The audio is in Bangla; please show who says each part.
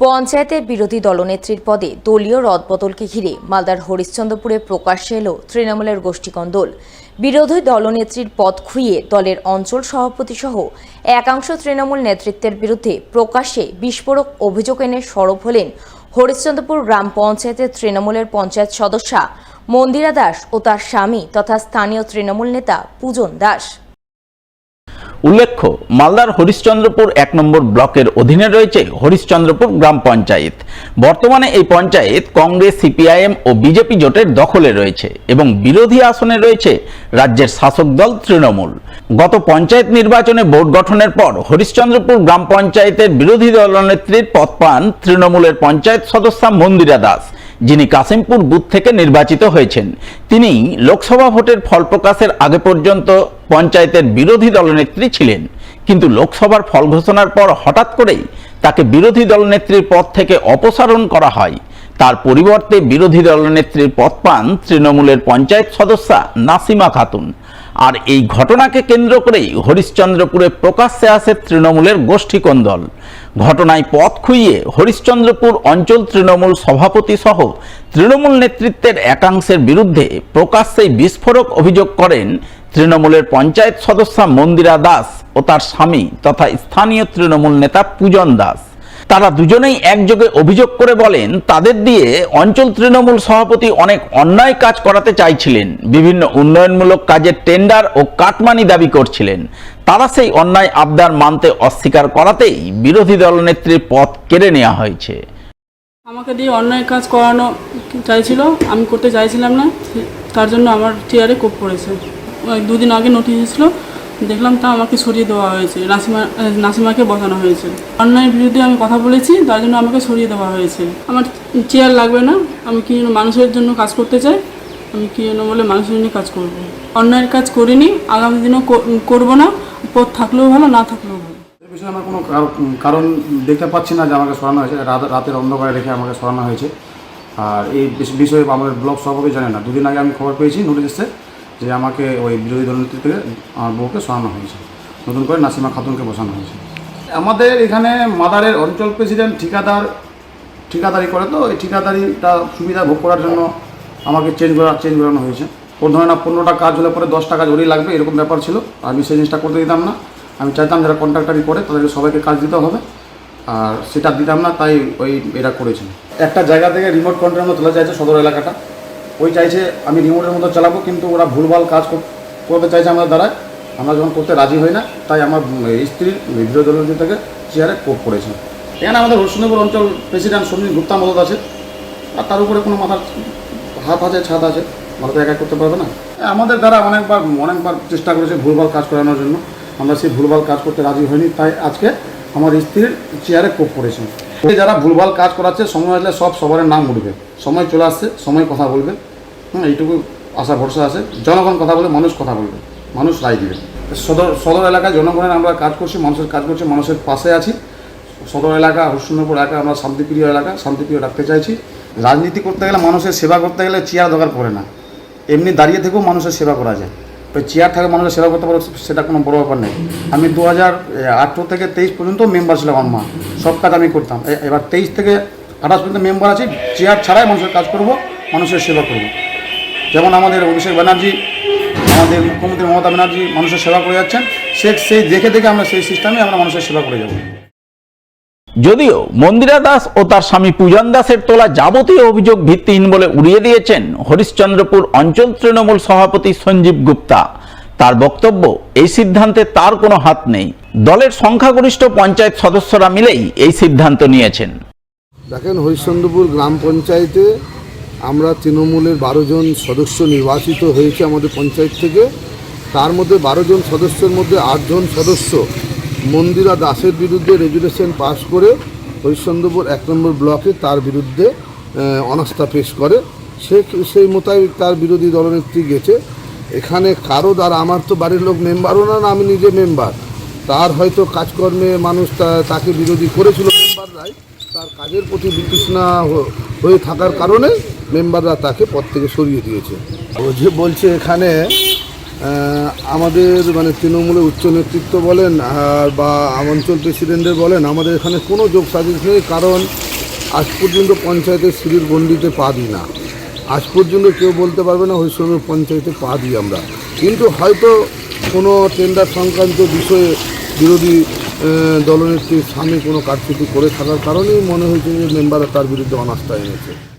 Speaker 1: পঞ্চায়েতের বিরোধী দলনেত্রীর পদে দলীয় রদবদলকে ঘিরে মালদার হরিশ্চন্দ্রপুরে প্রকাশ্যে এলো তৃণমূলের গোষ্ঠীকন্দল। বিরোধী দলনেত্রীর পদ খুইয়ে দলের অঞ্চল সভাপতি সহ একাংশ তৃণমূল নেতৃত্বের বিরুদ্ধে প্রকাশ্যে বিস্ফোরক অভিযোগ এনে সরব হলেন হরিশ্চন্দ্রপুর গ্রাম পঞ্চায়েতের তৃণমূলের পঞ্চায়েত সদস্যা মন্দিরা দাস ও তার স্বামী তথা স্থানীয় তৃণমূল নেতা পূজন দাস।
Speaker 2: উল্লেখ্য, মালদার হরিশ্চন্দ্রপুর ১ নম্বর ব্লকের অধীনে রয়েছে হরিশ্চন্দ্রপুর গ্রাম পঞ্চায়েত। বর্তমানে এই পঞ্চায়েত কংগ্রেস, সিপিআইএম ও বিজেপি জোটের দখলে রয়েছে এবং বিরোধী আসনে রয়েছে রাজ্যের শাসক দল তৃণমূল। গত পঞ্চায়েত নির্বাচনে বোর্ড গঠনের পর হরিশ্চন্দ্রপুর গ্রাম পঞ্চায়েতের বিরোধী দলনেত্রীর পদ পান তৃণমূলের পঞ্চায়েত সদস্যা মন্দিরা দাস, যিনি কাশিমপুর বুথ থেকে নির্বাচিত হয়েছেন। তিনি লোকসভা ভোটের ফল প্রকাশের আগে পর্যন্ত পঞ্চায়েতের বিরোধী দলনেত্রী ছিলেন, কিন্তু লোকসভার ফল ঘোষণার পর হঠাৎ করেই তাকে বিরোধী দলনেত্রীর পদ থেকে অপসারণ করা হয়। তার পরিবর্তে বিরোধী দলনেত্রীর পদ পান তৃণমূলের পঞ্চায়েত সদস্যা নাসিমা খাতুন। আর এই ঘটনাকে কেন্দ্র করেই হরিশ্চন্দ্রপুরে প্রকাশ্যে আসে তৃণমূলের গোষ্ঠীকন্দল। ঘটনায় পথ খুইয়ে হরিশ্চন্দ্রপুর অঞ্চল তৃণমূল সভাপতি সহ তৃণমূল নেতৃত্বের একাংশের বিরুদ্ধে প্রকাশ্যেই বিস্ফোরক অভিযোগ করেন তৃণমূলের পঞ্চায়েত সদস্যা মন্দিরা দাস ও তার স্বামী তথা স্থানীয় তৃণমূল নেতা পূজন দাস। তারা দুজনেই একযোগে অভিযোগ করে বলেন, তাদের দিয়ে অঞ্চল তৃণমূল সভাপতি অনেক অন্যায় কাজ করাতে চাইছিলেন, বিভিন্ন উন্নয়নমূলক কাজের টেন্ডার ও কাটমানি দাবি করছিলেন। তারা সেই অন্যায় আবদার মানতে অস্বীকার করাতেই বিরোধী দলনেত্রীর পদ কেড়ে নেওয়া হয়েছে।
Speaker 3: আমাকে দিয়ে অন্যায় কাজ করানো চাইছিল, আমি করতে চাইছিলাম না, তার জন্য আমার চেয়ারে কোপ পড়েছে। দুদিন আগে নোটিশ এসেছিলো, দেখলাম তা আমাকে সরিয়ে দেওয়া হয়েছে, নাসিমাকে বসানো হয়েছে। অন্যায়ের বিরুদ্ধে আমি কথা বলেছি, তার জন্য আমাকে সরিয়ে দেওয়া হয়েছে। আমার চেয়ার লাগবে না, আমি কি মানুষের জন্য কাজ করতে চাই, আমি কি বলে মানুষের জন্য কাজ করব। অন্যায়ের কাজ করিনি, আগামী দিনও করবো না, পদ থাকলেও ভালো, না থাকলেও ভালো।
Speaker 4: এই বিষয়ে আমার কোনো কারণ দেখতে পাচ্ছি না যে আমাকে সরানো হয়েছে। রাতের অন্ধকারে রেখে আমাকে সরানো হয়েছে। আর এই বিষয়ে আমাদের ব্লক সভাপতি জানে না। দুদিন আগে আমি খবর পেয়েছি, নোটিশ এসেছে যে আমাকে ওই বিরোধী দলনেত্রী থেকে আমার বউকে সরানো হয়েছে, নতুন করে নাসিমা খাতুনকে বসানো হয়েছে। আমাদের এখানে মাদারের অঞ্চল প্রেসিডেন্ট ঠিকাদারি করে, তো এই ঠিকাদারিটা সুবিধা ভোগ করার জন্য আমাকে চেঞ্জ করানো হয়েছে। ওর ধরে না 15টা কাজ হলে পরে 10টা কাজ ওরই লাগবে, এরকম ব্যাপার ছিল। আমি সেই জিনিসটা করতে দিতাম না। আমি চাইতাম যারা কন্ট্রাক্টারি করে তাদেরকে সবাইকে কাজ দিতে হবে, আর সেটা দিতাম না, তাই এরা করেছেন। একটা জায়গা থেকে রিমোট কন্ট্রোলের মতো তোলা চাইছে সদর এলাকাটা, ওই চাইছে আমি রিমোটের মতো চালাবো, কিন্তু ওরা ভুলভাল কাজ করতে চাইছে আমাদের দ্বারায়। আমরা যখন করতে রাজি হই না, তাই আমার স্ত্রীর বিরোধী দলনেত্রী থেকে চেয়ারে কোপ পড়েছে। এখানে আমাদের হরিশ্চন্দ্রপুর অঞ্চল প্রেসিডেন্ট সমীর গুপ্তা মদত আছে, আর তার উপরে কোনো মাথার হাত আছে, ছাদ আছে, ভালো তো একা করতে পারবে না। আমাদের দ্বারা অনেকবার চেষ্টা করেছে ভুলভাল কাজ করানোর জন্য, আমরা সেই ভুলভাল কাজ করতে রাজি হইনি, তাই আজকে আমার স্ত্রীর চেয়ারে কোপ পড়েছে। যারা ভুলভাল কাজ করাচ্ছে, সময় আসলে সবার নাম উঠবে, সময় চলে আসছে, সময় কথা বলবে। এইটুকু আশা ভরসা আছে। জনগণ কথা বলে, মানুষ কথা বলবে, মানুষ রায় দিবে। সদর এলাকায় জনগণের আমরা কাজ করছি, মানুষের কাজ করছি, মানুষের পাশে আছি। সদর এলাকা, হরিশ্চন্দ্রপুর এলাকা আমরা শান্তিপ্রিয় এলাকা, শান্তিপ্রিয় রাখতে চাইছি। রাজনীতি করতে গেলে, মানুষের সেবা করতে গেলে চেয়ার দরকার পড়ে না, এমনি দাঁড়িয়ে থেকেও মানুষের সেবা করা যায়। ওই চেয়ার থাকে মানুষের সেবা করতে পারো, সেটা কোনো বড় ব্যাপার নেই। আমি 2018 থেকে 23 পর্যন্ত মেম্বার ছিলাম, আমার সব কাজ আমি করতাম। এবার 23 থেকে 28 পর্যন্ত মেম্বার আছি। চেয়ার ছাড়াই মানুষের কাজ করব, মানুষের সেবা করব। যেমন আমাদের অভিষেক ব্যানার্জি, আমাদের মুখ্যমন্ত্রী মমতা ব্যানার্জি মানুষের সেবা করে যাচ্ছেন, সেই দেখে আমরা সেই সিস্টেমে আমরা মানুষের সেবা করে যাব।
Speaker 2: যদিও মন্দিরা দাস ও তার স্বামী পূজন দাসের তোলা যাবতীয় অভিযোগ ভিত্তিহীন বলে উড়িয়ে দিয়েছেন হরিশ্চন্দ্রপুর অঞ্চল তৃণমূল সভাপতি সঞ্জীব গুপ্তা। তার বক্তব্য, এই সিদ্ধান্তে তার কোনো হাত নেই, দলের সংখ্যাগরিষ্ঠ পঞ্চায়েত সদস্যরা মিলেই এই সিদ্ধান্ত নিয়েছেন।
Speaker 5: দেখেন, হরিশ্চন্দ্রপুর গ্রাম পঞ্চায়েতে আমরা তৃণমূলের 12 জন সদস্য নির্বাচিত হয়েছে আমাদের পঞ্চায়েত থেকে। তার মধ্যে 12 জন সদস্যের মধ্যে 8 জন সদস্য মন্দিরা দাসের বিরুদ্ধে রেজুলেশন পাস করে হরিশ্চন্দ্রপুর 1 নম্বর ব্লকে তার বিরুদ্ধে অনাস্থা পেশ করে। সেই মোতাবেক তার বিরোধী দলনেত্রী গেছে। এখানে কারো দ্বারা, আমার তো বাড়ির লোক মেম্বারও না, আমি নিজে মেম্বার, তার হয়তো কাজকর্মে মানুষ তাকে বিরোধী করেছিল মেম্বাররাই, তার কাজের প্রতি বিতৃষ্ণা হয়ে থাকার কারণে মেম্বাররা তাকে পদ থেকে সরিয়ে দিয়েছে। ও যে বলছে এখানে আমাদের তৃণমূলের উচ্চ নেতৃত্ব বলেন বা অঞ্চল প্রেসিডেন্টের বলেন, আমাদের এখানে কোনো যোগ সাজশ নেই। কারণ আজ পর্যন্ত পঞ্চায়েতের সিঁড়ির গণ্ডিতে পা দিই না। আজ পর্যন্ত কেউ বলতে পারবে না হরিশ্চন্দ্রপুর পঞ্চায়েতে পা দিই আমরা। কিন্তু হয়তো কোনো টেন্ডার সংক্রান্ত বিষয়ে বিরোধী দলনেত্রীর সামনে কোনো কারচুপি করে থাকার কারণেই মনে হয়েছে যে মেম্বাররা তার বিরুদ্ধে অনাস্থা এনেছে।